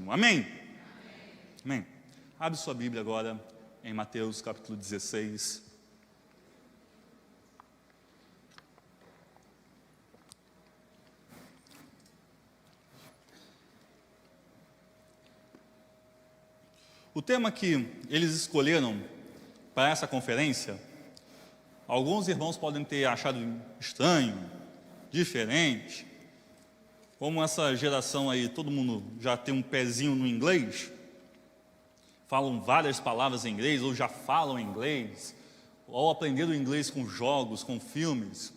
reino. Amém? Amém. Abre sua Bíblia agora em Mateus capítulo 16. O tema que eles escolheram para essa conferência, alguns irmãos podem ter achado estranho, diferente, como essa geração aí, todo mundo já tem um pezinho no inglês, falam várias palavras em inglês, ou já falam inglês, ou aprenderam inglês com jogos, com filmes.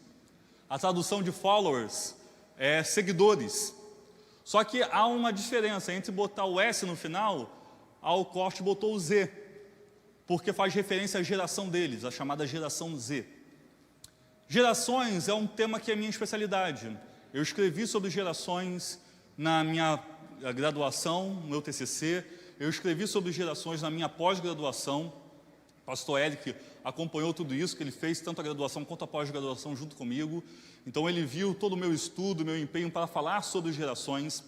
A tradução de followers é seguidores. Só que há uma diferença entre botar o S no final, ao corte botou o Z, porque faz referência à geração deles, a chamada geração Z. Gerações é um tema que é minha especialidade. Eu escrevi sobre gerações na minha graduação, no meu TCC, eu escrevi sobre gerações na minha pós-graduação. O pastor Eric acompanhou tudo isso, que ele fez tanto a graduação quanto a pós-graduação junto comigo. Então ele viu todo o meu estudo, meu empenho para falar sobre gerações.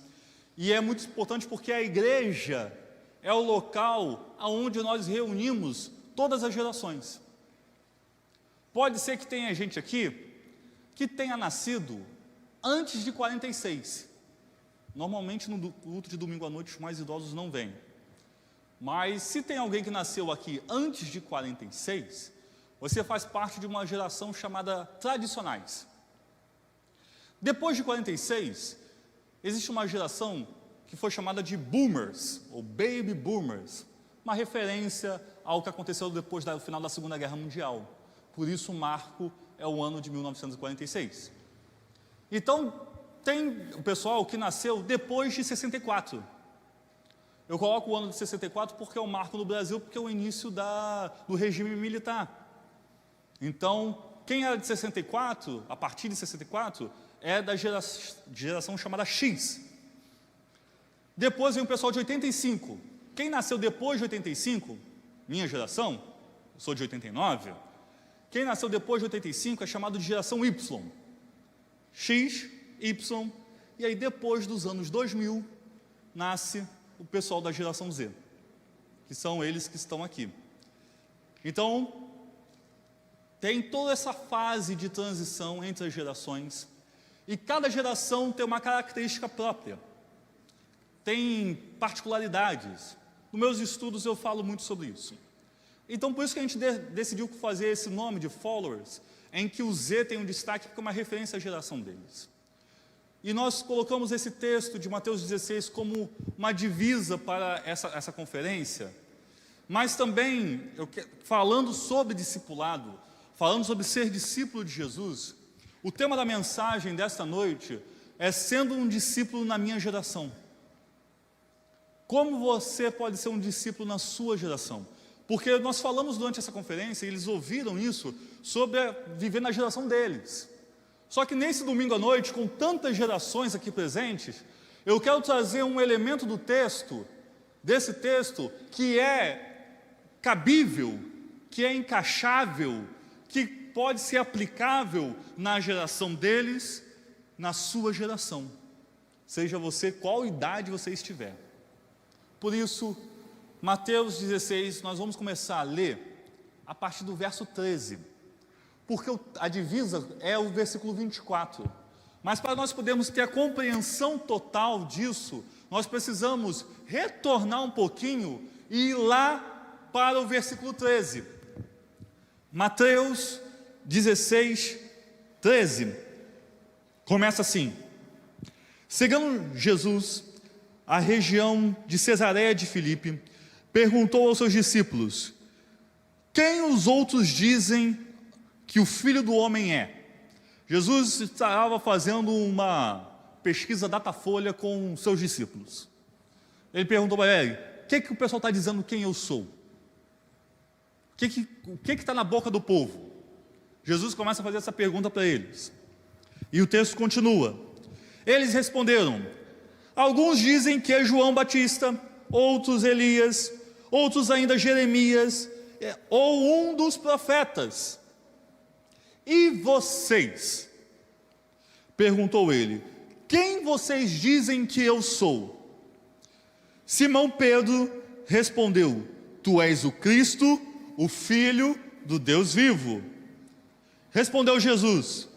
E é muito importante porque a igreja é o local onde nós reunimos todas as gerações. Pode ser que tenha gente aqui que tenha nascido antes de 46. Normalmente no culto de domingo à noite os mais idosos não vêm. Mas se tem alguém que nasceu aqui antes de 46, você faz parte de uma geração chamada tradicionais. Depois de 46, existe uma geração que foi chamada de boomers, ou baby boomers, uma referência ao que aconteceu depois do final da Segunda Guerra Mundial. Por isso o marco é o ano de 1946. Então, tem o pessoal que nasceu depois de 64. Eu coloco o ano de 64 porque é o marco no Brasil, porque é o início do regime militar. Então, quem era de 64, a partir de 64, é da geração chamada X. Depois vem o pessoal de 85. Quem nasceu depois de 85, minha geração, eu sou de 89, quem nasceu depois de 85 é chamado de geração Y. X, Y, e aí depois dos anos 2000, nasce o pessoal da geração Z, que são eles que estão aqui. Então, tem toda essa fase de transição entre as gerações, e cada geração tem uma característica própria, tem particularidades. Nos meus estudos eu falo muito sobre isso. Então, por isso que a gente decidiu fazer esse nome de followers, em que o Z tem um destaque, porque é uma referência à geração deles. E nós colocamos esse texto de Mateus 16 como uma divisa para essa conferência, mas também, falando sobre discipulado, falando sobre ser discípulo de Jesus, o tema da mensagem desta noite é sendo um discípulo na minha geração. Como você pode ser um discípulo na sua geração? Porque nós falamos durante essa conferência, e eles ouviram isso, sobre viver na geração deles. Só que nesse domingo à noite, com tantas gerações aqui presentes, eu quero trazer um elemento do texto, desse texto, que é cabível, que é encaixável, que pode ser aplicável na geração deles, na sua geração. Seja você, qual idade você estiver. Por isso, Mateus 16, nós vamos começar a ler a partir do verso 13. Porque a divisa é o versículo 24. Mas para nós podermos ter a compreensão total disso, nós precisamos retornar um pouquinho e ir lá para o versículo 13. Mateus 16, 13. Começa assim: chegando Jesus à região de Cesareia de Filipe, perguntou aos seus discípulos: quem os outros dizem que o Filho do Homem é? Jesus estava fazendo uma pesquisa Datafolha com seus discípulos. Ele perguntou para ele: o que o pessoal está dizendo quem eu sou? O que está na boca do povo? Jesus começa a fazer essa pergunta para eles. E o texto continua. Eles responderam: alguns dizem que é João Batista, outros Elias, outros ainda Jeremias, ou um dos profetas. E vocês? Perguntou ele: quem vocês dizem que eu sou? Simão Pedro respondeu: Tu és o Cristo, o Filho do Deus vivo. Respondeu Jesus: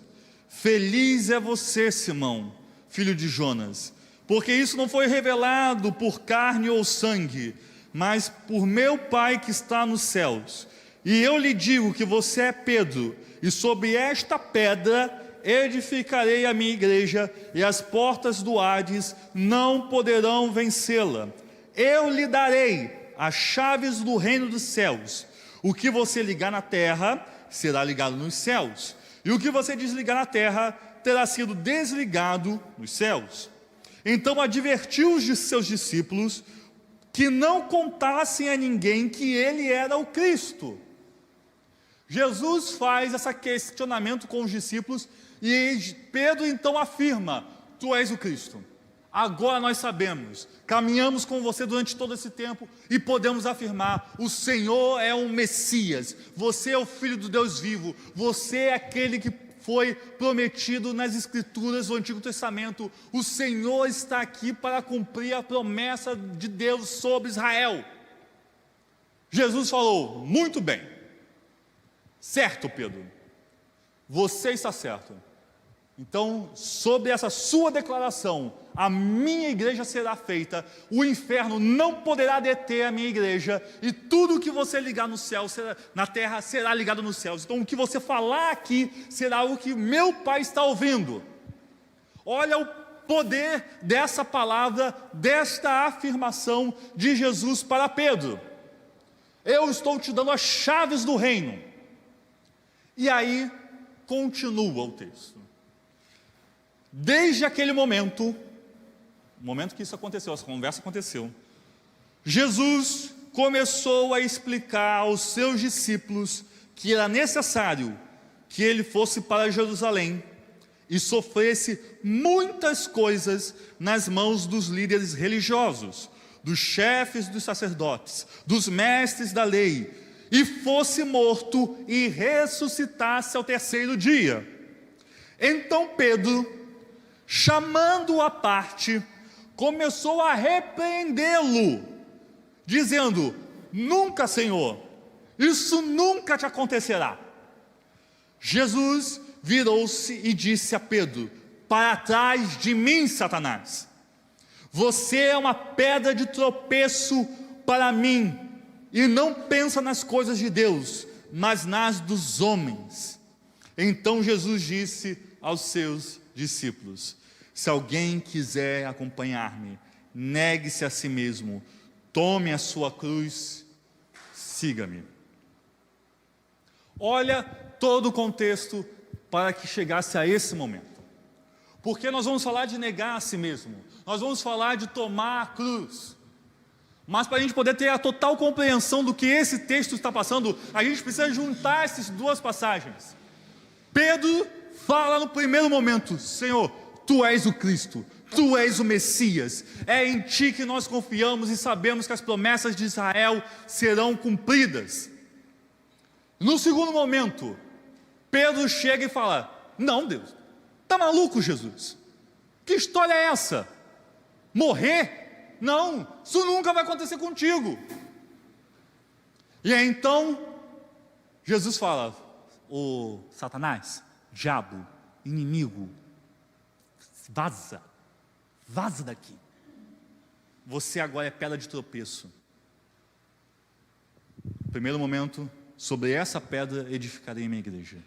Feliz é você, Simão, filho de Jonas, porque isso não foi revelado por carne ou sangue, mas por meu Pai que está nos céus. E eu lhe digo que você é Pedro, e sobre esta pedra edificarei a minha igreja, e as portas do Hades não poderão vencê-la. Eu lhe darei as chaves do reino dos céus. O que você ligar na terra será ligado nos céus, e o que você desligar na terra terá sido desligado nos céus. Então advertiu os de seus discípulos que não contassem a ninguém que ele era o Cristo. Jesus faz esse questionamento com os discípulos e Pedro então afirma: Tu és o Cristo. Agora nós sabemos, caminhamos com você durante todo esse tempo e podemos afirmar: o Senhor é um Messias, você é o Filho do Deus vivo, você é aquele que foi prometido nas Escrituras do Antigo Testamento. O Senhor está aqui para cumprir a promessa de Deus sobre Israel. Jesus falou: muito bem, certo, Pedro, você está certo. Então, sobre essa sua declaração, a minha igreja será feita, o inferno não poderá deter a minha igreja, e tudo o que você ligar no céu, na terra, será ligado nos céus. Então, o que você falar aqui, será o que meu Pai está ouvindo. Olha o poder dessa palavra, desta afirmação de Jesus para Pedro: eu estou te dando as chaves do reino. E aí, continua o texto. Desde aquele momento, o momento que isso aconteceu, essa conversa aconteceu, Jesus começou a explicar aos seus discípulos que era necessário que ele fosse para Jerusalém e sofresse muitas coisas nas mãos dos líderes religiosos, dos chefes dos sacerdotes, dos mestres da lei, e fosse morto e ressuscitasse ao terceiro dia. Então Pedro, chamando-o à parte, começou a repreendê-lo, dizendo: nunca, Senhor, isso nunca te acontecerá. Jesus virou-se e disse a Pedro: para trás de mim, Satanás, você é uma pedra de tropeço para mim, e não pensa nas coisas de Deus, mas nas dos homens. Então Jesus disse aos seus discípulos: se alguém quiser acompanhar-me, negue-se a si mesmo, tome a sua cruz, siga-me. Olha todo o contexto para que chegasse a esse momento, porque nós vamos falar de negar a si mesmo, nós vamos falar de tomar a cruz, mas para a gente poder ter a total compreensão do que esse texto está passando, a gente precisa juntar essas duas passagens. Pedro fala no primeiro momento: Senhor, Tu és o Cristo, Tu és o Messias, é em Ti que nós confiamos e sabemos que as promessas de Israel serão cumpridas. No segundo momento, Pedro chega e fala: não, Deus, está maluco, Jesus? Que história é essa? Morrer? Não, isso nunca vai acontecer contigo. E aí então, Jesus fala: ô Satanás, diabo, inimigo, vaza daqui. Você agora é pedra de tropeço. No primeiro momento, sobre essa pedra edificarei minha igreja.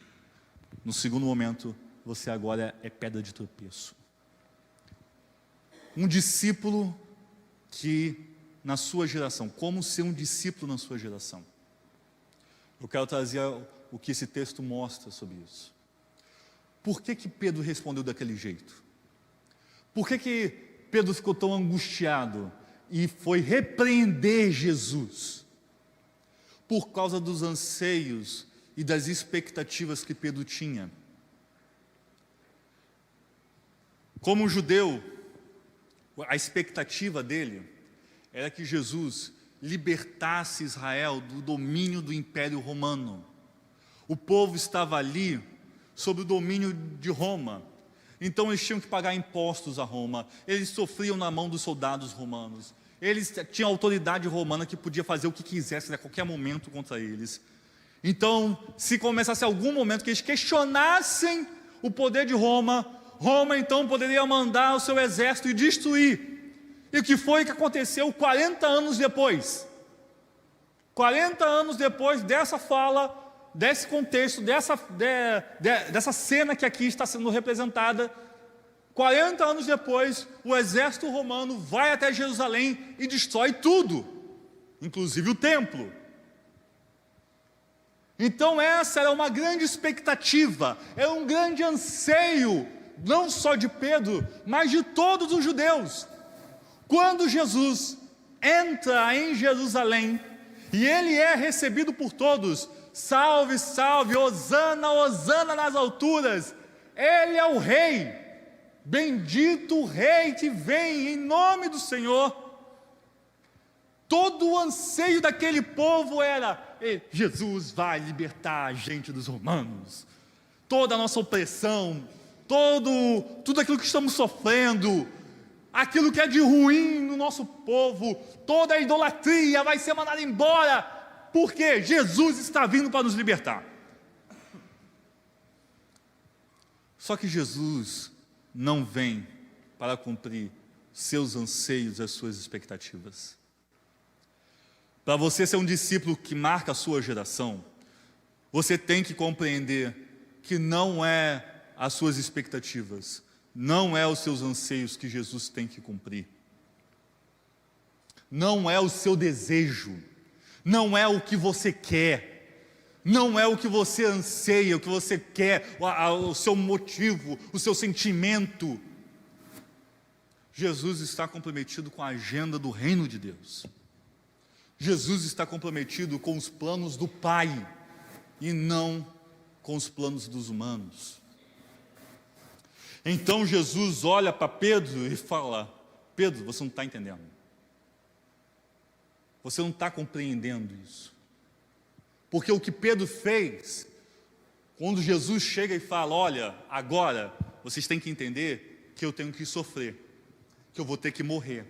No segundo momento, você agora é pedra de tropeço. Um discípulo que na sua geração, como ser um discípulo na sua geração. Eu quero trazer o que esse texto mostra sobre isso. Por que Pedro respondeu daquele jeito? Por que Pedro ficou tão angustiado e foi repreender Jesus? Por causa dos anseios e das expectativas que Pedro tinha. Como judeu, a expectativa dele era que Jesus libertasse Israel do domínio do Império Romano. O povo estava ali sob o domínio de Roma. Então eles tinham que pagar impostos a Roma, eles sofriam na mão dos soldados romanos. Eles tinham autoridade romana que podia fazer o que quisesse a qualquer momento contra eles. Então, se começasse algum momento que eles questionassem o poder de Roma, Roma então poderia mandar o seu exército e destruir. E o que foi que aconteceu 40 anos depois? 40 anos depois dessa fala, desse contexto, dessa cena que aqui está sendo representada, 40 anos depois, o exército romano vai até Jerusalém e destrói tudo, inclusive o templo. Então essa era uma grande expectativa, era um grande anseio, não só de Pedro, mas de todos os judeus. Quando Jesus entra em Jerusalém, e ele é recebido por todos, salve, salve, hosana, hosana nas alturas, ele é o rei, bendito o rei que vem em nome do Senhor. Todo o anseio daquele povo era: Jesus vai libertar a gente dos romanos, toda a nossa opressão, tudo aquilo que estamos sofrendo, aquilo que é de ruim no nosso povo, toda a idolatria vai ser mandada embora, porque Jesus está vindo para nos libertar. Só que Jesus não vem para cumprir seus anseios, as suas expectativas. Para você ser um discípulo que marca a sua geração, você tem que compreender que não é as suas expectativas, não é os seus anseios que Jesus tem que cumprir. Não é o seu desejo, não é o que você quer, não é o que você anseia, o que você quer, o seu motivo, o seu sentimento. Jesus está comprometido com a agenda do reino de Deus. Jesus está comprometido com os planos do Pai e não com os planos dos humanos. Então Jesus olha para Pedro e fala: Pedro, você não está entendendo. Você não está compreendendo isso. Porque o que Pedro fez, quando Jesus chega e fala: olha, agora vocês têm que entender que eu tenho que sofrer, que eu vou ter que morrer.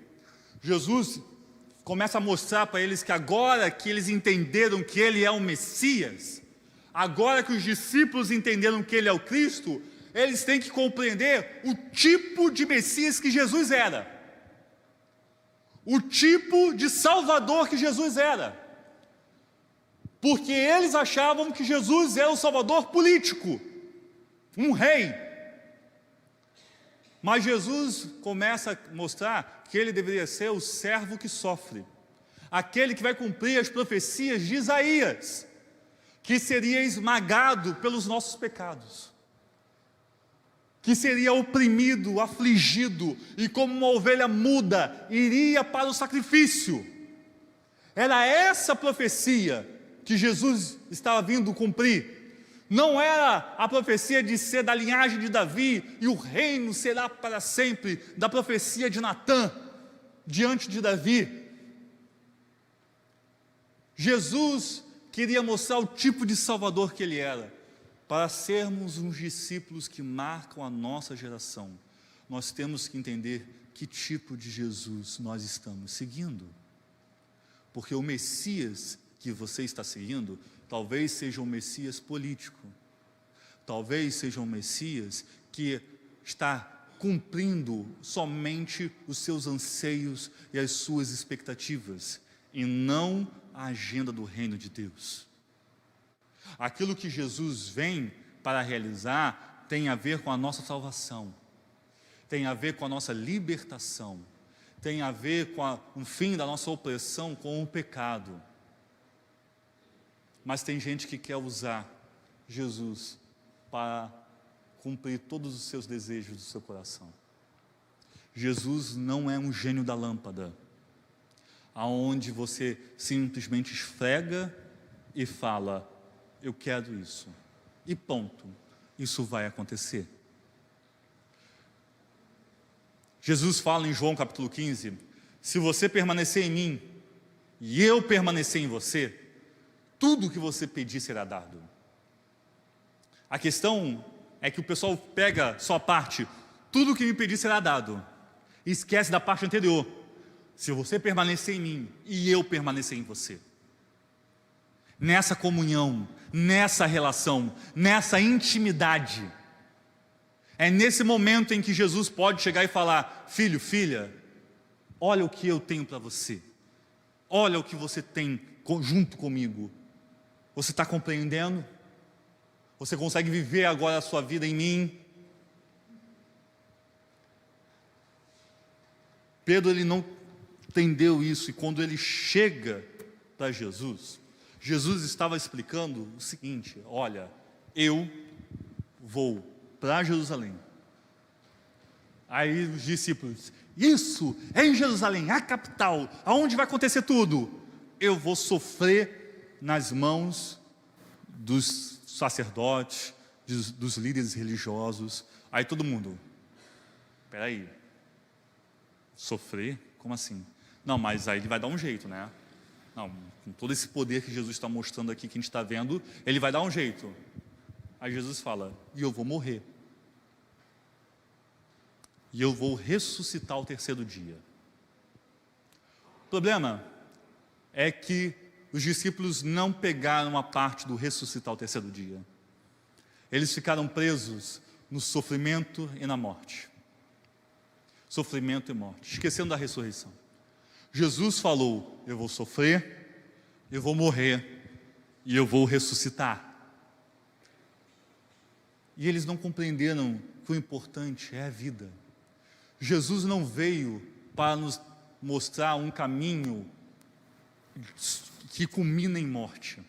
Jesus começa a mostrar para eles que agora que eles entenderam que Ele é o Messias, agora que os discípulos entenderam que Ele é o Cristo, eles têm que compreender o tipo de Messias que Jesus era, o tipo de Salvador que Jesus era, porque eles achavam que Jesus era o Salvador político, um rei. Mas Jesus começa a mostrar que Ele deveria ser o servo que sofre, aquele que vai cumprir as profecias de Isaías, que seria esmagado pelos nossos pecados, que seria oprimido, afligido, e como uma ovelha muda, iria para o sacrifício. Era essa profecia que Jesus estava vindo cumprir. Não era a profecia de ser da linhagem de Davi, e o reino será para sempre, da profecia de Natã, diante de Davi. Jesus queria mostrar o tipo de Salvador que Ele era. Para sermos uns discípulos que marcam a nossa geração, nós temos que entender que tipo de Jesus nós estamos seguindo. Porque o Messias que você está seguindo, talvez seja um Messias político, talvez seja um Messias que está cumprindo somente os seus anseios e as suas expectativas, e não a agenda do reino de Deus. Aquilo que Jesus vem para realizar tem a ver com a nossa salvação, tem a ver com a nossa libertação, tem a ver com o fim da nossa opressão com o pecado. Mas tem gente que quer usar Jesus para cumprir todos os seus desejos do seu coração. Jesus não é um gênio da lâmpada, aonde você simplesmente esfrega e fala: eu quero isso, e ponto, isso vai acontecer. Jesus fala em João capítulo 15, se você permanecer em mim, e eu permanecer em você, tudo que você pedir será dado. A questão é que o pessoal pega só a parte, tudo que me pedir será dado, e esquece da parte anterior, se você permanecer em mim e eu permanecer em você. Nessa comunhão, nessa relação, nessa intimidade. É nesse momento em que Jesus pode chegar e falar: filho, filha, olha o que eu tenho para você. Olha o que você tem junto comigo. Você está compreendendo? Você consegue viver agora a sua vida em mim? Pedro, ele não entendeu isso, e quando ele chega para Jesus, Jesus estava explicando o seguinte: olha, eu vou para Jerusalém. Aí os discípulos: isso é em Jerusalém, a capital, aonde vai acontecer tudo. Eu vou sofrer nas mãos dos sacerdotes, dos líderes religiosos. Aí todo mundo: espera aí, sofrer? Como assim? Não, mas aí ele vai dar um jeito, né? Não, com todo esse poder que Jesus está mostrando aqui, que a gente está vendo, ele vai dar um jeito. Aí Jesus fala: e eu vou morrer. E eu vou ressuscitar ao terceiro dia. O problema é que os discípulos não pegaram a parte do ressuscitar ao terceiro dia. Eles ficaram presos no sofrimento e na morte. Sofrimento e morte, esquecendo da ressurreição. Jesus falou: eu vou sofrer, eu vou morrer e eu vou ressuscitar. E eles não compreenderam que o importante é a vida. Jesus não veio para nos mostrar um caminho que culmina em morte.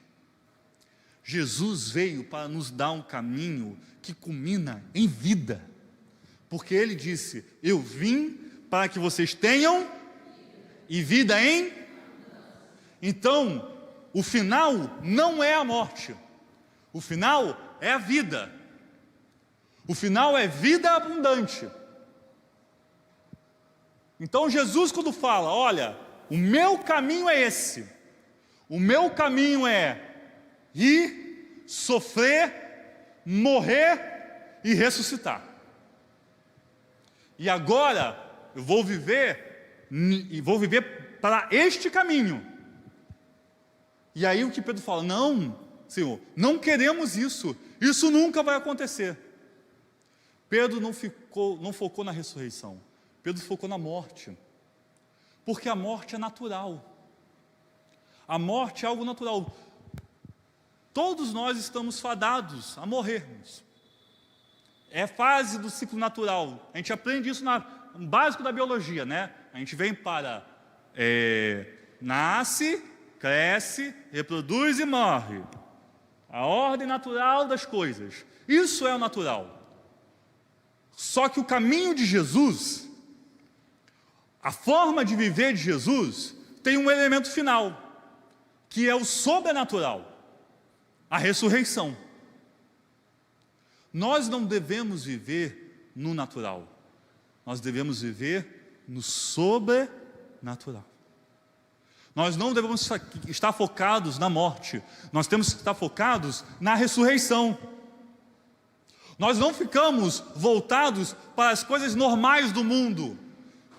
Jesus veio para nos dar um caminho que culmina em vida. Porque Ele disse: eu vim para que vocês tenham e vida em... Então, o final não é a morte. O final é a vida. O final é vida abundante. Então Jesus, quando fala: olha, o meu caminho é esse. O meu caminho é ir, sofrer, morrer e ressuscitar. E agora eu vou viver para este caminho. E aí o que Pedro fala: não, Senhor, não queremos isso. Isso nunca vai acontecer. Pedro não focou na ressurreição. Pedro focou na morte. Porque a morte é natural. A morte é algo natural. Todos nós estamos fadados a morrermos. É fase do ciclo natural. A gente aprende isso no básico da biologia, né? A gente vem para... nasce, cresce, reproduz e morre. A ordem natural das coisas. Isso é o natural. Só que o caminho de Jesus, a forma de viver de Jesus, tem um elemento final, que é o sobrenatural, a ressurreição. Nós não devemos viver no natural, nós devemos viver no sobrenatural. Nós não devemos estar focados na morte, nós temos que estar focados na ressurreição. Nós não ficamos voltados para as coisas normais do mundo,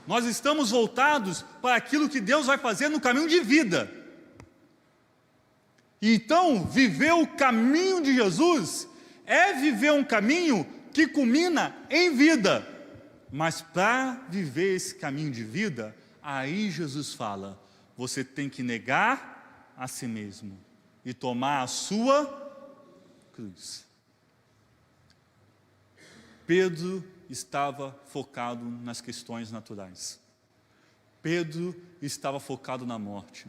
nós estamos voltados para aquilo que Deus vai fazer no caminho de vida. Então, viver o caminho de Jesus é viver um caminho que culmina em vida. Mas para viver esse caminho de vida, aí Jesus fala: você tem que negar a si mesmo e tomar a sua cruz. Pedro estava focado nas questões naturais. Pedro estava focado na morte.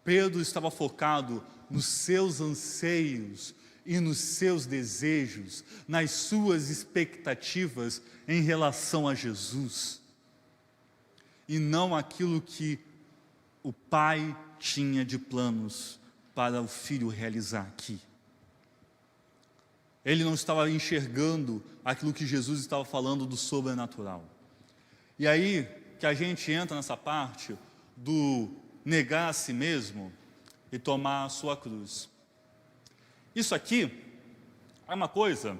Pedro estava focado nos seus anseios e nos seus desejos, nas suas expectativas em relação a Jesus, e não aquilo que o Pai tinha de planos para o Filho realizar aqui. Ele não estava enxergando aquilo que Jesus estava falando do sobrenatural. E aí que a gente entra nessa parte do negar a si mesmo e tomar a sua cruz. Isso aqui é uma coisa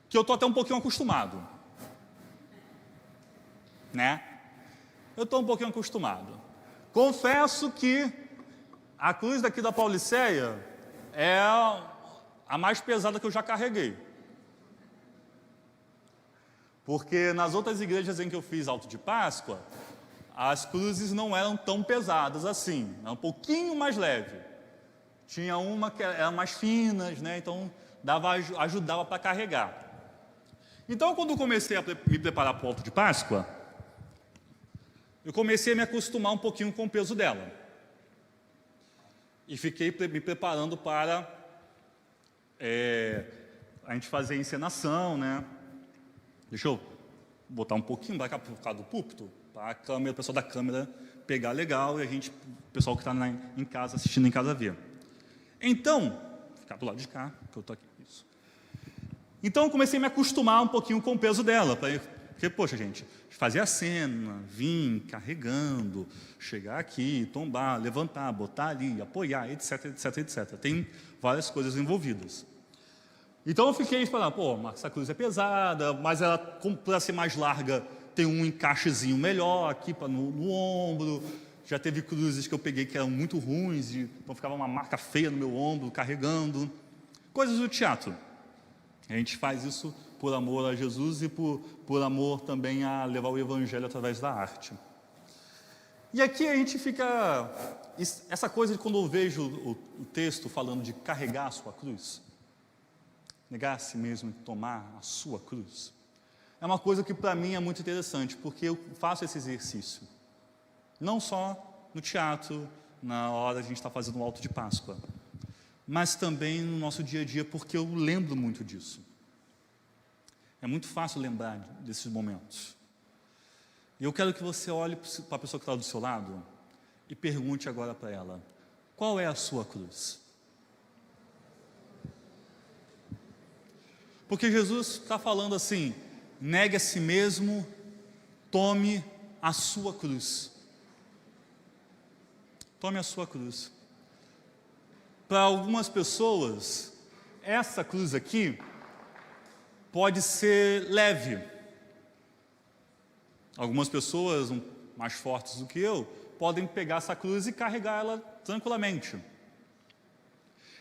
que eu estou até um pouquinho acostumado, né? eu estou um pouquinho acostumado. Confesso que a cruz daqui da Pauliceia é a mais pesada que eu já carreguei. Porque nas outras igrejas em que eu fiz alto de Páscoa, as cruzes não eram tão pesadas assim, era um pouquinho mais leve. Tinha uma que era mais finas, né? Então ajudava para carregar. Então, quando eu comecei a me preparar para o alto de Páscoa, eu comecei a me acostumar um pouquinho com o peso dela. E fiquei me preparando para a gente fazer a encenação, né? Deixa eu botar um pouquinho para cá por causa do púlpito, para a câmera, o pessoal da câmera pegar legal e o pessoal que está em casa, assistindo em casa, ver. Então, ficar do lado de cá, que eu estou aqui. Isso. Então, eu comecei a me acostumar um pouquinho com o peso dela, porque, poxa, gente, fazer a cena, vir carregando, chegar aqui, tombar, levantar, botar ali, apoiar, etc, etc, etc. Tem várias coisas envolvidas. Então eu fiquei falando, pô, essa cruz é pesada, mas ela, para ser mais larga, tem um encaixezinho melhor aqui no ombro. Já teve cruzes que eu peguei que eram muito ruins, então ficava uma marca feia no meu ombro, carregando. Coisas do teatro. A gente faz isso por amor a Jesus e por amor também a levar o Evangelho através da arte. E aqui a gente fica... Essa coisa de quando eu vejo o texto falando de carregar a sua cruz, negar a si mesmo e tomar a sua cruz, é uma coisa que para mim é muito interessante, porque eu faço esse exercício. Não só no teatro, na hora a gente está fazendo o alto de Páscoa, mas também no nosso dia a dia, porque eu lembro muito disso. É muito fácil lembrar desses momentos. E eu quero que você olhe para a pessoa que está do seu lado e pergunte agora para ela, qual é a sua cruz? Porque Jesus está falando assim, negue a si mesmo, tome a sua cruz. Tome a sua cruz. Para algumas pessoas, essa cruz aqui pode ser leve. Algumas pessoas mais fortes do que eu podem pegar essa cruz e carregar ela tranquilamente.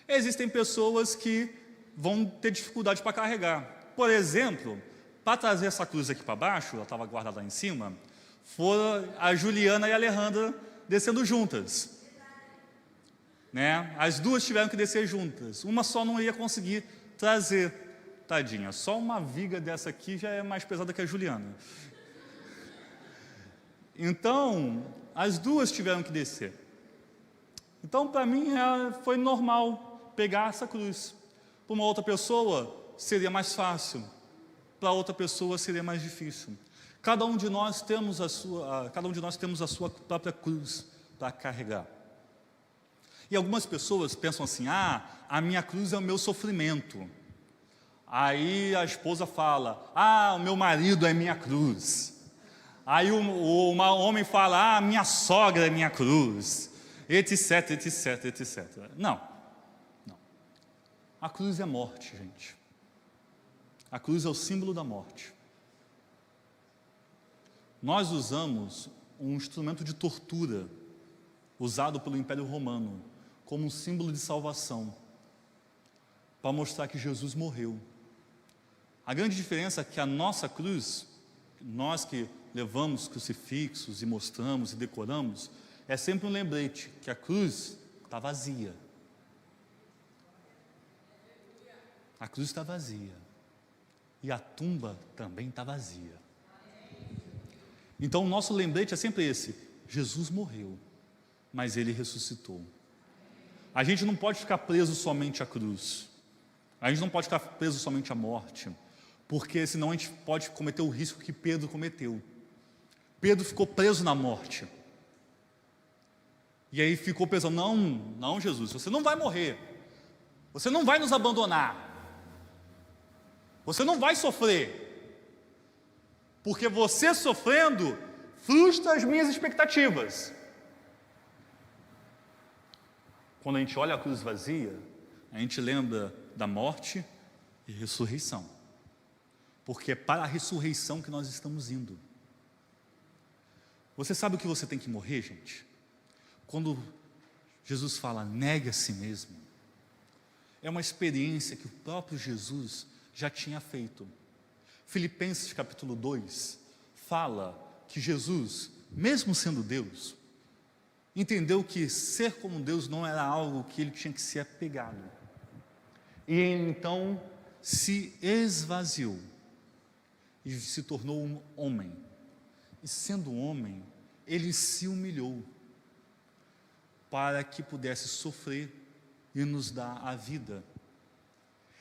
Existem pessoas que vão ter dificuldade para carregar. Por exemplo, para trazer essa cruz aqui para baixo, ela estava guardada lá em cima, foram a Juliana e a Alejandra descendo juntas. Né? As duas tiveram que descer juntas. Uma só não ia conseguir trazer, tadinha. Só uma viga dessa aqui já é mais pesada que a Juliana. Então, as duas tiveram que descer. Então, para mim, foi normal pegar essa cruz. Para uma outra pessoa, seria mais fácil. Para outra pessoa, seria mais difícil. Cada um de nós temos a sua própria cruz para carregar. E algumas pessoas pensam assim, a minha cruz é o meu sofrimento. Aí a esposa fala, o meu marido é minha cruz. Aí o homem fala, a minha sogra é minha cruz, etc, etc, etc. Não. A cruz é morte, gente. A cruz é o símbolo da morte. Nós usamos um instrumento de tortura, usado pelo Império Romano, como um símbolo de salvação, para mostrar que Jesus morreu. A grande diferença é que a nossa cruz, nós que levamos crucifixos e mostramos e decoramos, é sempre um lembrete que a cruz está vazia. A cruz está vazia. E a tumba também está vazia. Então o nosso lembrete é sempre esse: Jesus morreu, mas Ele ressuscitou. A gente não pode ficar preso somente à cruz. A gente não pode ficar preso somente à morte, porque senão a gente pode cometer o risco que Pedro cometeu. Pedro ficou preso na morte. E aí ficou pensando, não Jesus, você não vai morrer. Você não vai nos abandonar. Você não vai sofrer. Porque você sofrendo frustra as minhas expectativas. Quando a gente olha a cruz vazia, a gente lembra da morte e ressurreição. Porque é para a ressurreição que nós estamos indo. Você sabe o que você tem que morrer, gente? Quando Jesus fala, negue a si mesmo, é uma experiência que o próprio Jesus já tinha feito. Filipenses capítulo 2 fala que Jesus, mesmo sendo Deus, entendeu que ser como Deus não era algo que ele tinha que ser apegado. E então se esvaziou e se tornou um homem. E sendo homem, ele se humilhou para que pudesse sofrer e nos dar a vida.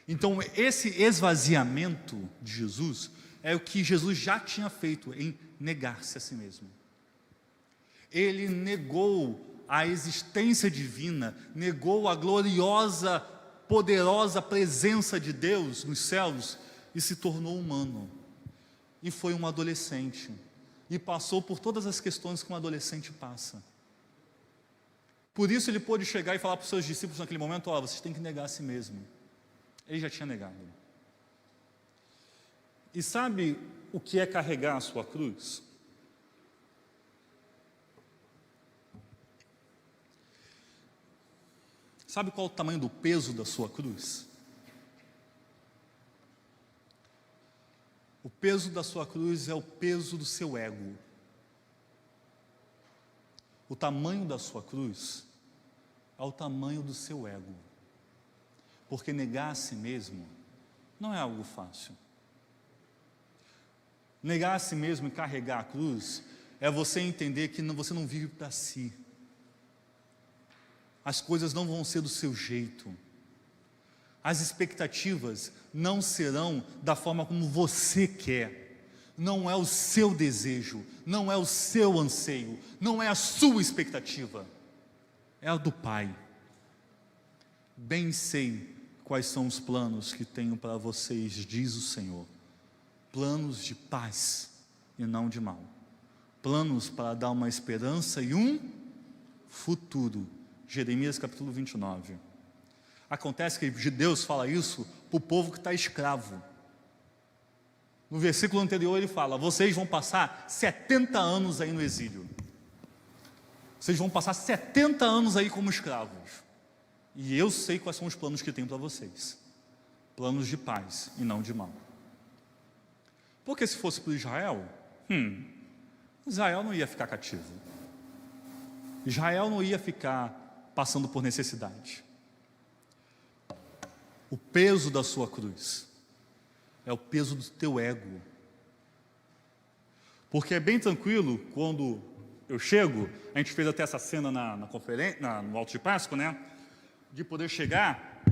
Então esse esvaziamento de Jesus é o que Jesus já tinha feito em negar-se a si mesmo. Ele negou a existência divina, negou a gloriosa, poderosa presença de Deus nos céus e se tornou humano. E foi um adolescente. E passou por todas as questões que um adolescente passa. Por isso ele pôde chegar e falar para os seus discípulos naquele momento, ó, vocês têm que negar a si mesmo. Ele já tinha negado. E sabe o que é carregar a sua cruz? Sabe qual é o tamanho do peso da sua cruz? O peso da sua cruz é o peso do seu ego. O tamanho da sua cruz é o tamanho do seu ego. Porque negar a si mesmo não é algo fácil. Negar a si mesmo e carregar a cruz é você entender que você não vive para si. As coisas não vão ser do seu jeito. As expectativas não serão da forma como você quer. Não é o seu desejo, não é o seu anseio, não é a sua expectativa. É a do Pai. Bem sei quais são os planos que tenho para vocês, diz o Senhor. Planos de paz e não de mal. Planos para dar uma esperança e um futuro. Jeremias capítulo 29. Acontece que Deus fala isso para o povo que está escravo. No versículo anterior ele fala, vocês vão passar 70 anos aí no exílio. Vocês vão passar 70 anos aí como escravos. E eu sei quais são os planos que tenho para vocês. Planos de paz e não de mal. Porque se fosse para Israel, Israel não ia ficar cativo. Israel não ia ficar passando por necessidade. O peso da sua cruz é o peso do teu ego. Porque é bem tranquilo quando eu chego, a gente fez até essa cena na conferência, no Alto de Páscoa, né? De poder chegar,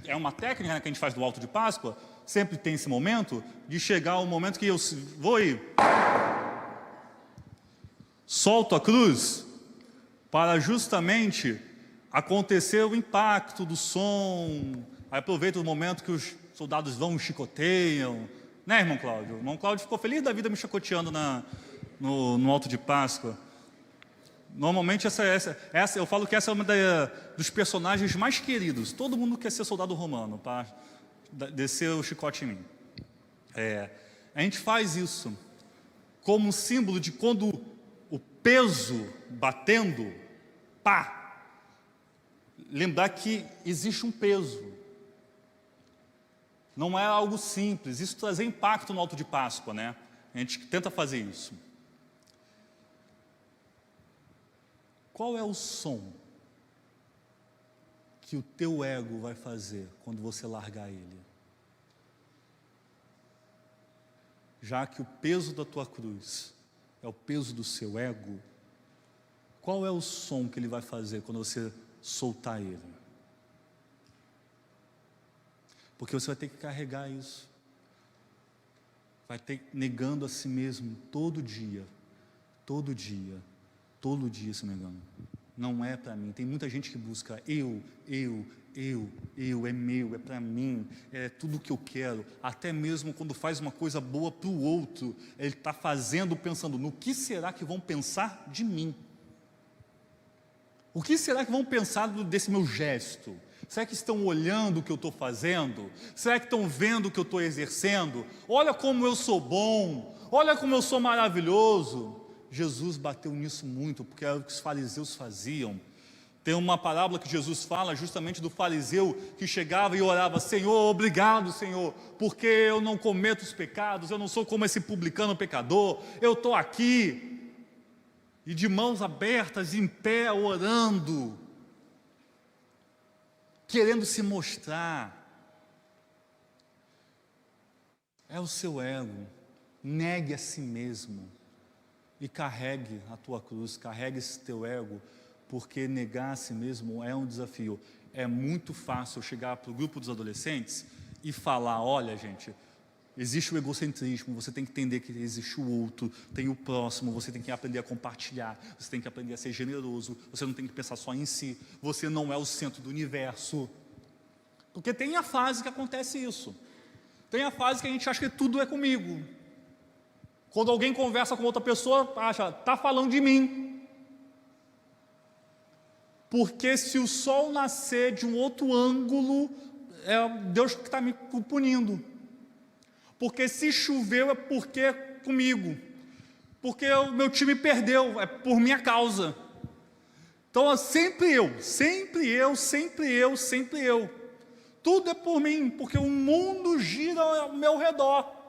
é uma técnica, né, que a gente faz do Alto de Páscoa, sempre tem esse momento, de chegar o momento que eu vou e solto a cruz, para justamente acontecer o impacto do som. Aí aproveita o momento que os soldados vão e chicoteiam, né, irmão Cláudio? O irmão Cláudio ficou feliz da vida me chicoteando no Alto de Páscoa. Normalmente eu falo que essa é uma dos personagens mais queridos. Todo mundo quer ser soldado romano para descer o chicote em mim. A gente faz isso como um símbolo de quando o peso batendo, pá, lembrar que existe um peso. Não é algo simples. Isso trazer impacto no Alto de Páscoa, né? A gente tenta fazer isso. Qual é o som que o teu ego vai fazer quando você largar ele? Já que o peso da tua cruz é o peso do seu ego, qual é o som que ele vai fazer quando você soltar ele? Porque você vai ter que carregar isso. Vai ter negando a si mesmo todo dia se negando. Não é para mim. Tem muita gente que busca é meu, é para mim, é tudo o que eu quero. Até mesmo quando faz uma coisa boa para o outro, ele está fazendo pensando, no que será que vão pensar de mim? O que será que vão pensar desse meu gesto? Será que estão olhando o que eu estou fazendo? Será que estão vendo o que eu estou exercendo? Olha como eu sou bom, olha como eu sou maravilhoso. Jesus bateu nisso muito, porque era o que os fariseus faziam. Tem uma parábola que Jesus fala justamente do fariseu que chegava e orava: Senhor, obrigado, Senhor, porque eu não cometo os pecados, eu não sou como esse publicano pecador, eu estou aqui, e de mãos abertas, em pé, orando, querendo se mostrar. É o seu ego. Negue a si mesmo e carregue a tua cruz, carregue esse teu ego, porque negar a si mesmo é um desafio. É muito fácil chegar para o grupo dos adolescentes e falar: olha, gente, existe o egocentrismo, você tem que entender que existe o outro, tem o próximo, você tem que aprender a compartilhar, você tem que aprender a ser generoso, você não tem que pensar só em si, você não é o centro do universo. Porque tem a fase que acontece isso. Tem a fase que a gente acha que tudo é comigo. Quando alguém conversa com outra pessoa, acha: está falando de mim. Porque se o sol nascer de um outro ângulo, é Deus que está me punindo. Porque se choveu é porque é comigo. Porque o meu time perdeu, é por minha causa. Então é sempre eu, sempre eu, sempre eu, sempre eu. Tudo é por mim, porque o mundo gira ao meu redor.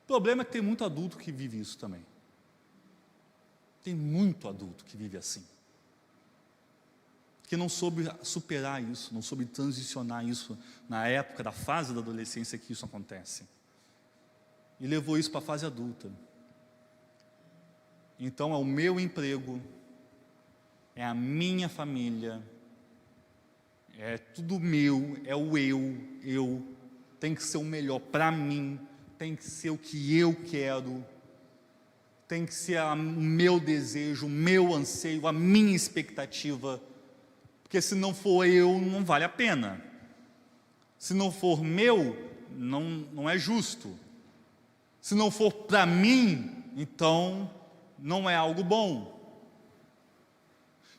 O problema é que tem muito adulto que vive isso também. Tem muito adulto que vive assim. Que não soube superar isso, não soube transicionar isso na época da fase da adolescência que isso acontece. E levou isso para a fase adulta. Então é o meu emprego, é a minha família, é tudo meu, é o eu, tem que ser o melhor para mim, tem que ser o que eu quero, tem que ser o meu desejo, o meu anseio, a minha expectativa, porque se não for eu, não vale a pena. Se não for meu, não é justo. Se não for para mim, então não é algo bom.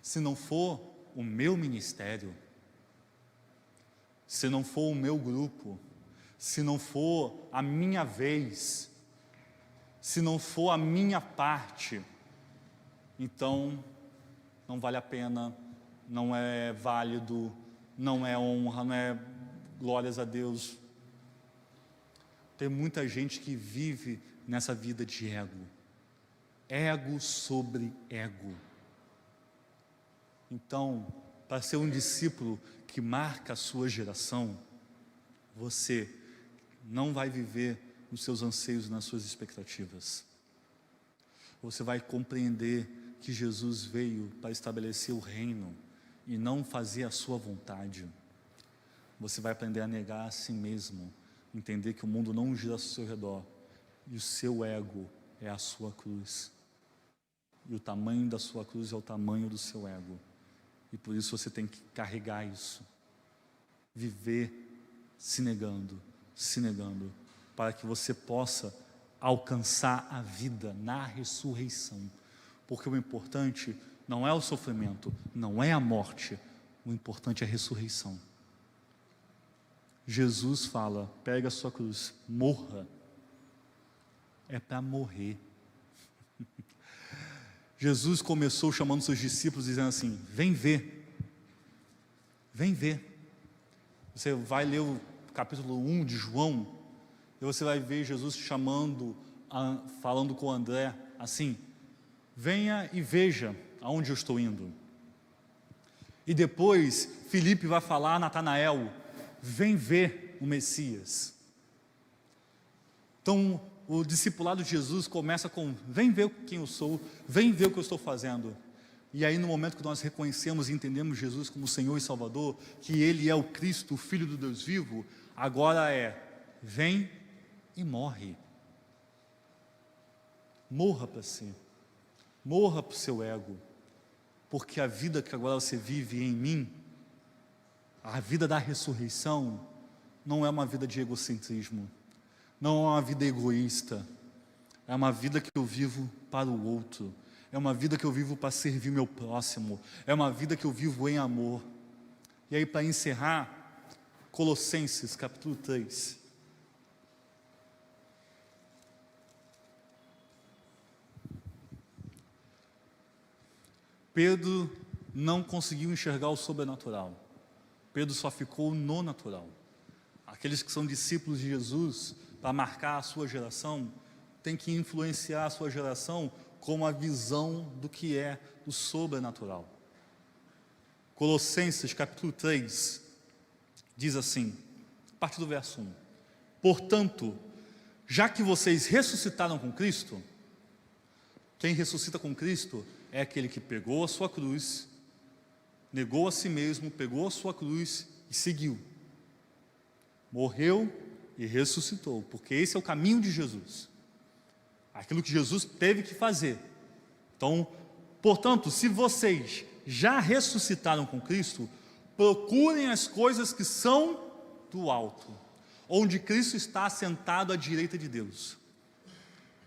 Se não for o meu ministério, se não for o meu grupo, se não for a minha vez, se não for a minha parte, então não vale a pena, não é válido, não é honra, não é glórias a Deus. Tem muita gente que vive nessa vida de ego. Ego sobre ego. Então, para ser um discípulo que marca a sua geração, você não vai viver nos seus anseios, nas suas expectativas. Você vai compreender que Jesus veio para estabelecer o reino e não fazer a sua vontade. Você vai aprender a negar a si mesmo, entender que o mundo não gira ao seu redor e o seu ego é a sua cruz. E o tamanho da sua cruz é o tamanho do seu ego. E por isso você tem que carregar isso. Viver se negando, para que você possa alcançar a vida na ressurreição. Porque o importante não é o sofrimento, não é a morte, o importante é a ressurreição. Jesus fala: pega a sua cruz, morra. É para morrer. Jesus começou chamando seus discípulos dizendo assim: vem ver, vem ver. Você vai ler o capítulo 1 de João, e você vai ver Jesus chamando, falando com André assim: venha e veja aonde eu estou indo. E depois Filipe vai falar a Natanael: vem ver o Messias. Então o discipulado de Jesus começa com: vem ver quem eu sou, vem ver o que eu estou fazendo. E aí no momento que nós reconhecemos e entendemos Jesus como Senhor e Salvador, que Ele é o Cristo, o Filho do Deus vivo, agora vem e morre. Morra para si, morra para o seu ego, porque a vida que agora você vive em mim, a vida da ressurreição, não é uma vida de egocentrismo, não é uma vida egoísta, é uma vida que eu vivo para o outro, é uma vida que eu vivo para servir meu próximo, é uma vida que eu vivo em amor. E aí, para encerrar, Colossenses capítulo 3. Pedro não conseguiu enxergar o sobrenatural. Pedro só ficou no natural. Aqueles que são discípulos de Jesus, para marcar a sua geração, tem que influenciar a sua geração com a visão do que é o sobrenatural. Colossenses capítulo 3 diz assim, a partir do verso 1: portanto, já que vocês ressuscitaram com Cristo, quem ressuscita com Cristo é aquele que pegou a sua cruz, negou a si mesmo, pegou a sua cruz e seguiu. Morreu e ressuscitou, porque esse é o caminho de Jesus. Aquilo que Jesus teve que fazer. Então, portanto, se vocês já ressuscitaram com Cristo, procurem as coisas que são do alto, onde Cristo está assentado à direita de Deus.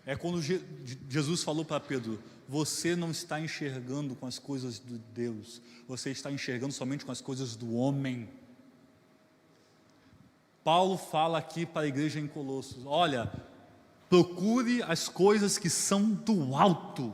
É quando Jesus falou para Pedro: você não está enxergando com as coisas de Deus, você está enxergando somente com as coisas do homem. Paulo fala aqui para a igreja em Colossos: olha, procure as coisas que são do alto.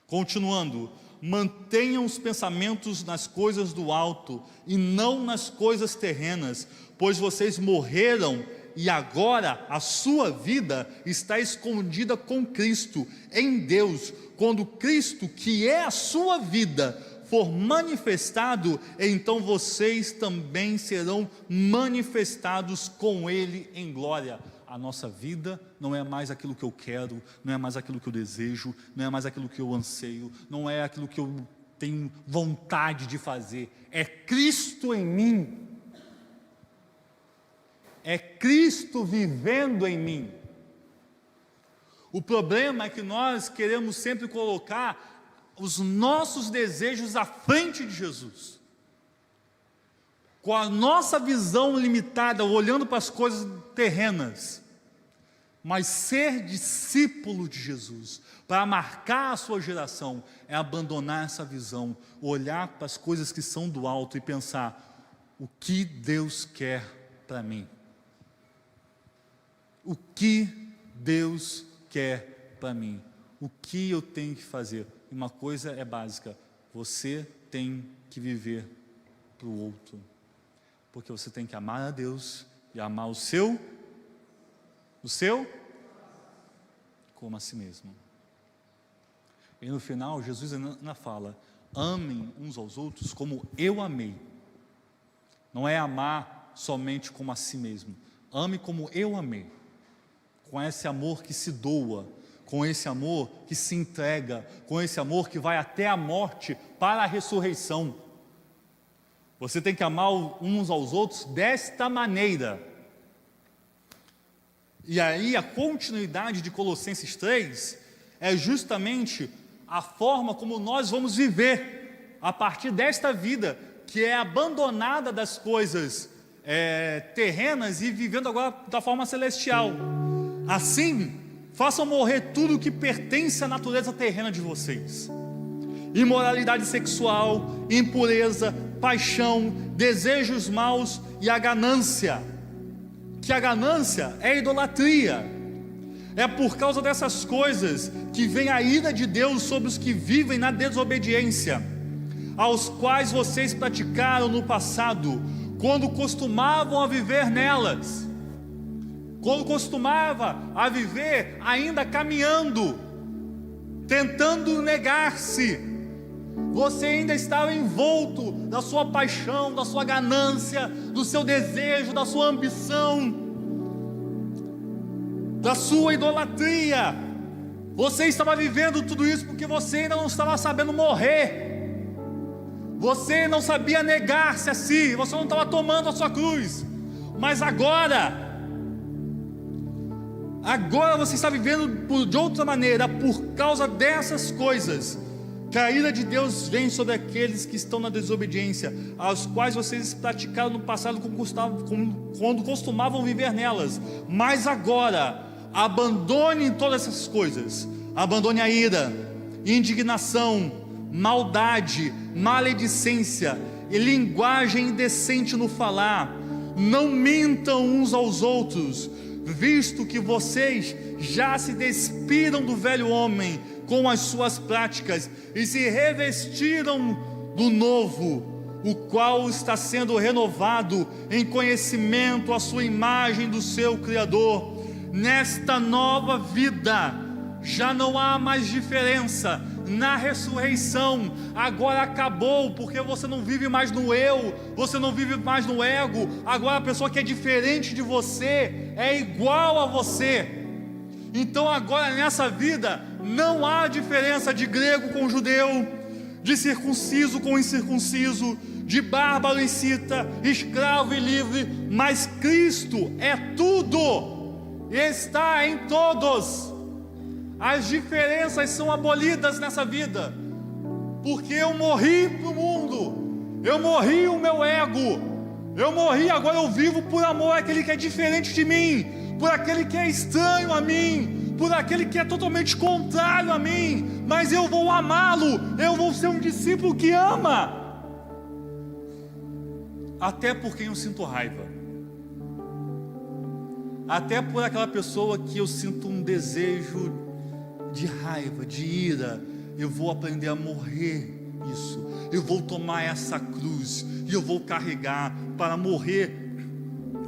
Continuando, mantenham os pensamentos nas coisas do alto e não nas coisas terrenas, pois vocês morreram e agora a sua vida está escondida com Cristo em Deus. Quando Cristo, que é a sua vida, for manifestado, então vocês também serão manifestados com Ele em glória. A nossa vida não é mais aquilo que eu quero, não é mais aquilo que eu desejo, não é mais aquilo que eu anseio, não é aquilo que eu tenho vontade de fazer, é Cristo em mim. É Cristo vivendo em mim. O problema é que nós queremos sempre colocar os nossos desejos à frente de Jesus. Com a nossa visão limitada, olhando para as coisas terrenas. Mas ser discípulo de Jesus, para marcar a sua geração, é abandonar essa visão, olhar para as coisas que são do alto e pensar: o que Deus quer para mim? O que Deus quer para mim? O que eu tenho que fazer? Uma coisa é básica: você tem que viver para o outro, porque você tem que amar a Deus e amar o seu como a si mesmo. E no final Jesus ainda fala: amem uns aos outros como eu amei. Não é amar somente como a si mesmo, ame como eu amei, com esse amor que se doa, com esse amor que se entrega, com esse amor que vai até a morte para a ressurreição. Você tem que amar uns aos outros desta maneira. E aí a continuidade de Colossenses 3 é justamente a forma como nós vamos viver a partir desta vida, que é abandonada das coisas terrenas e vivendo agora da forma celestial. Assim, façam morrer tudo que pertence à natureza terrena de vocês: imoralidade sexual, impureza, paixão, desejos maus e a ganância. Que a ganância é idolatria. É por causa dessas coisas que vem a ira de Deus sobre os que vivem na desobediência, aos quais vocês praticaram no passado, quando costumavam a viver nelas. Quando costumava a viver ainda caminhando, tentando negar-se, você ainda estava envolto da sua paixão, da sua ganância, do seu desejo, da sua ambição, da sua idolatria. Você estava vivendo tudo isso porque você ainda não estava sabendo morrer, você não sabia negar-se a si, você não estava tomando a sua cruz. Mas agora você está vivendo de outra maneira, por causa dessas coisas, que a ira de Deus vem sobre aqueles que estão na desobediência, aos quais vocês praticaram no passado quando costumavam viver nelas. Mas agora, abandone todas essas coisas, abandone a ira, indignação, maldade, maledicência e linguagem indecente no falar. Não mintam uns aos outros, visto que vocês já se despiram do velho homem com as suas práticas e se revestiram do novo, o qual está sendo renovado em conhecimento à sua imagem do seu Criador. Nesta nova vida já não há mais diferença. Na ressurreição, agora acabou, porque você não vive mais no eu, você não vive mais no ego. Agora a pessoa que é diferente de você é igual a você. Então agora nessa vida não há diferença de grego com judeu, de circunciso com incircunciso, de bárbaro e cita, escravo e livre, mas Cristo é tudo, está em todos. As diferenças são abolidas nessa vida, porque eu morri para o mundo, eu morri o meu ego, eu morri, agora eu vivo por amor àquele que é diferente de mim, por aquele que é estranho a mim, por aquele que é totalmente contrário a mim, mas eu vou amá-lo, eu vou ser um discípulo que ama, até por quem eu sinto raiva, até por aquela pessoa que eu sinto um desejo de raiva, de ira. Eu vou aprender a morrer isso, eu vou tomar essa cruz e eu vou carregar para morrer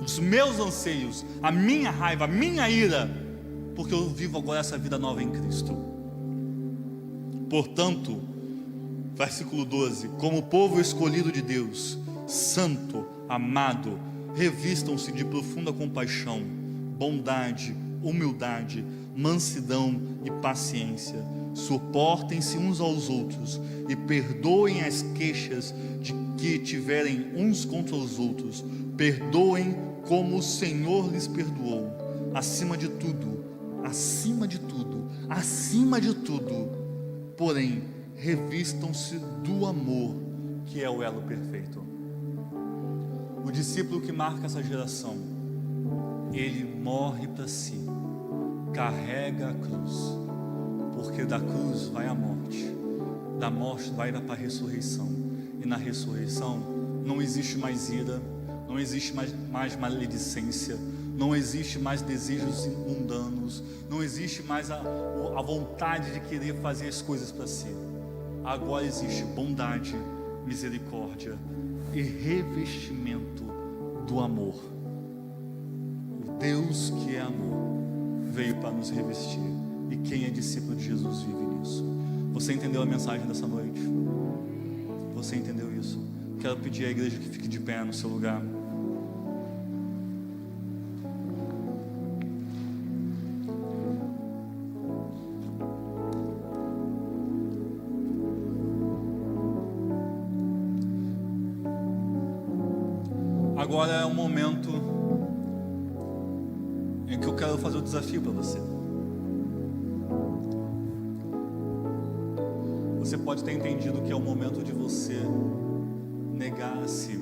os meus anseios, a minha raiva, a minha ira, porque eu vivo agora essa vida nova em Cristo. Portanto, versículo 12: como povo escolhido de Deus, santo, amado, revistam-se de profunda compaixão, bondade, humildade, mansidão e paciência. Suportem-se uns aos outros e perdoem as queixas de que tiverem uns contra os outros. Perdoem como o Senhor lhes perdoou. Acima de tudo, porém, revistam-se do amor, que é o elo perfeito. O discípulo que marca essa geração, ele morre para si, carrega a cruz, porque da cruz vai a morte, da morte vai para a ressurreição, e na ressurreição não existe mais ira, não existe mais maledicência, não existe mais desejos mundanos, não existe mais a vontade de querer fazer as coisas para si. Agora existe bondade, misericórdia e revestimento do amor. O Deus que é amor veio para nos revestir, e quem é discípulo de Jesus vive nisso. Você entendeu a mensagem dessa noite? Você entendeu isso? Quero pedir à igreja que fique de pé no seu lugar. Agora é um momento em que eu quero fazer o desafio para você. Você pode ter entendido que é o momento de você negar a si.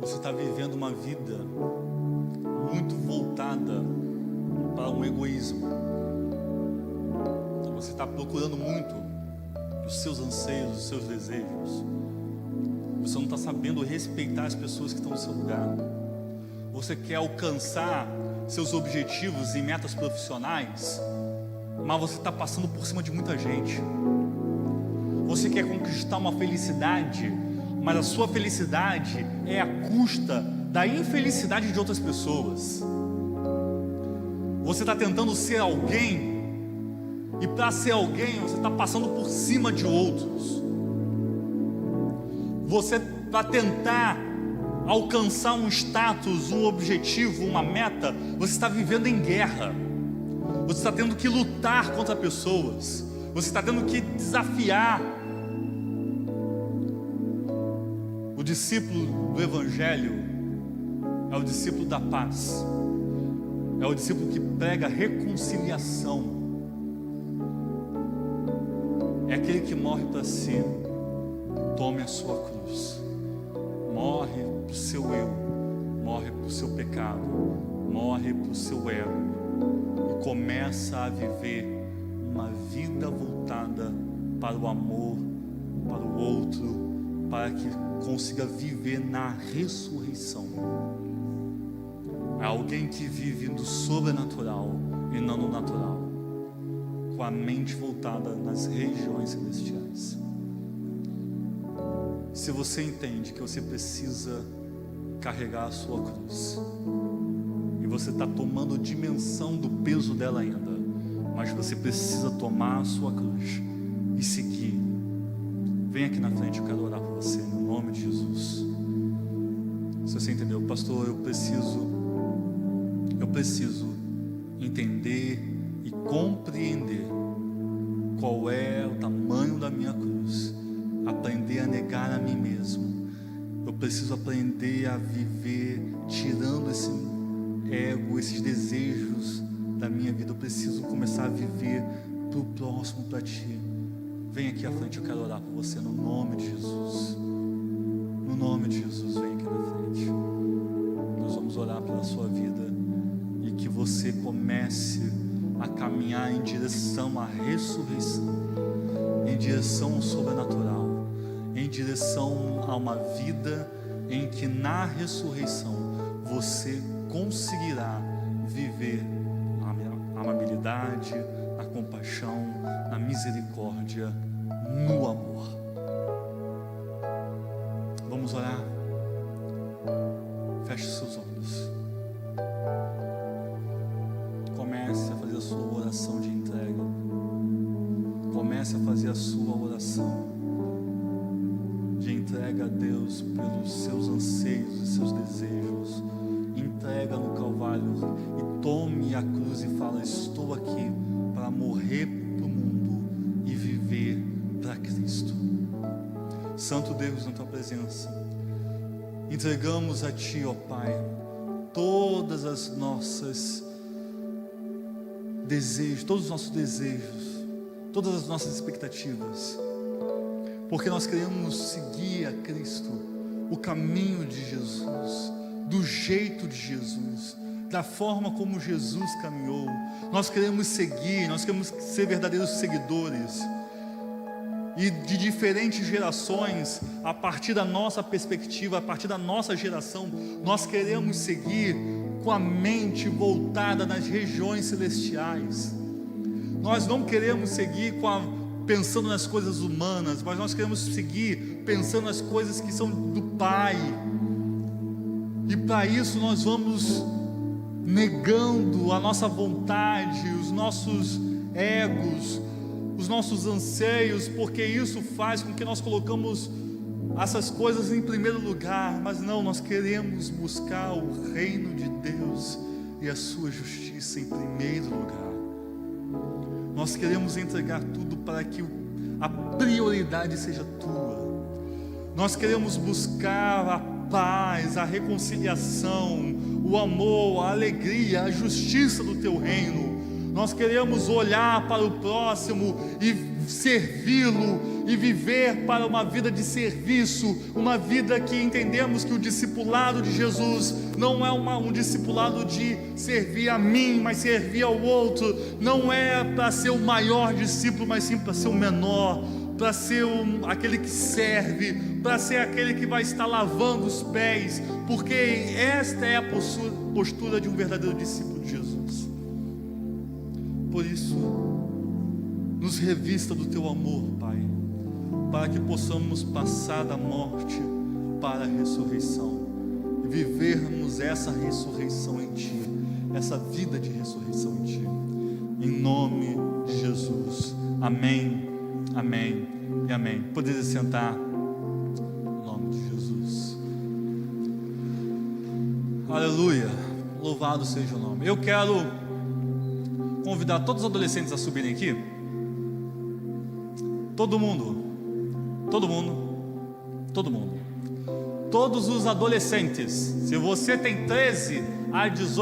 Você está vivendo uma vida muito voltada para um egoísmo. Você está procurando muito os seus anseios, os seus desejos. Você não está sabendo respeitar as pessoas que estão no seu lugar. Você quer alcançar seus objetivos e metas profissionais, mas você está passando por cima de muita gente. Você quer conquistar uma felicidade, mas a sua felicidade é à custa da infelicidade de outras pessoas. Você está tentando ser alguém, e para ser alguém você está passando por cima de outros. Você, para tentar alcançar um status, um objetivo, uma meta, você está vivendo em guerra. Você está tendo que lutar contra pessoas. Você está tendo que desafiar. O discípulo do Evangelho é o discípulo da paz. É o discípulo que prega reconciliação. É aquele que morre para si. Tome a sua cruz. Morre para o seu eu. Morre para o seu pecado. Morre para o seu ego. E começa a viver uma vida voltada para o amor, para o outro, para que consiga viver na ressurreição. É alguém que vive no sobrenatural e não no natural. com a mente voltada nas regiões celestiais. Se você entende que você precisa carregar a sua cruz, e você está tomando dimensão do peso dela ainda, mas você precisa tomar a sua cruz e seguir, vem aqui na frente, eu quero orar por você, no nome de Jesus. Se você entendeu, pastor, eu preciso entender e compreender qual é o tamanho da minha cruz, aprender a negar a mim mesmo. Eu preciso aprender a viver tirando esse ego, esses desejos da minha vida. Eu preciso começar a viver para o próximo, para Ti. Vem aqui à frente, eu quero orar por você no nome de Jesus. No nome de Jesus, vem aqui na frente. Nós vamos orar pela sua vida e que você comece a caminhar em direção à ressurreição, em direção ao sobrenatural, em direção a uma vida em que na ressurreição você conseguirá viver a amabilidade, a compaixão, a misericórdia, no amor. Vamos orar? Feche seus olhos. Comece a fazer a sua oração de entrega. Comece a fazer a sua oração de entrega a Deus pelos seus anseios e seus desejos. Entrega no Calvário e tome a cruz e fala: estou aqui para morrer para o mundo e viver para Cristo. Santo Deus, na Tua presença, entregamos a Ti, ó Pai, todas as nossas desejos, todos os nossos desejos, todas as nossas expectativas, porque nós queremos seguir a Cristo, o caminho de Jesus, do jeito de Jesus, da forma como Jesus caminhou. Nós queremos seguir, nós queremos ser verdadeiros seguidores, e de diferentes gerações, a partir da nossa perspectiva, a partir da nossa geração, nós queremos seguir com a mente voltada nas regiões celestiais. Nós não queremos seguir pensando nas coisas humanas, mas nós queremos seguir pensando nas coisas que são do Pai. E para isso nós vamos negando a nossa vontade, os nossos egos, os nossos anseios, porque isso faz com que nós colocamos essas coisas em primeiro lugar. Mas não, nós queremos buscar o reino de Deus e a sua justiça em primeiro lugar. Nós queremos entregar tudo para que a prioridade seja tua. Nós queremos buscar a paz, a reconciliação, o amor, a alegria, a justiça do teu reino. Nós queremos olhar para o próximo e servi-lo e viver para uma vida de serviço, uma vida que entendemos que o discipulado de Jesus não é um discipulado de servir a mim, mas servir ao outro. Não é para ser o maior discípulo, mas sim para ser o menor, para ser aquele que serve, para ser aquele que vai estar lavando os pés, porque esta é a postura de um verdadeiro discípulo de Jesus. Por isso, nos revista do Teu amor, Pai, para que possamos passar da morte para a ressurreição e vivermos essa ressurreição em Ti, essa vida de ressurreição em Ti, em nome de Jesus. Amém, amém e amém. Poderia sentar, em nome de Jesus. Aleluia, louvado seja o nome. Eu quero convidar todos os adolescentes a subirem aqui. Todo mundo. Todos os adolescentes. Se você tem 13 a 18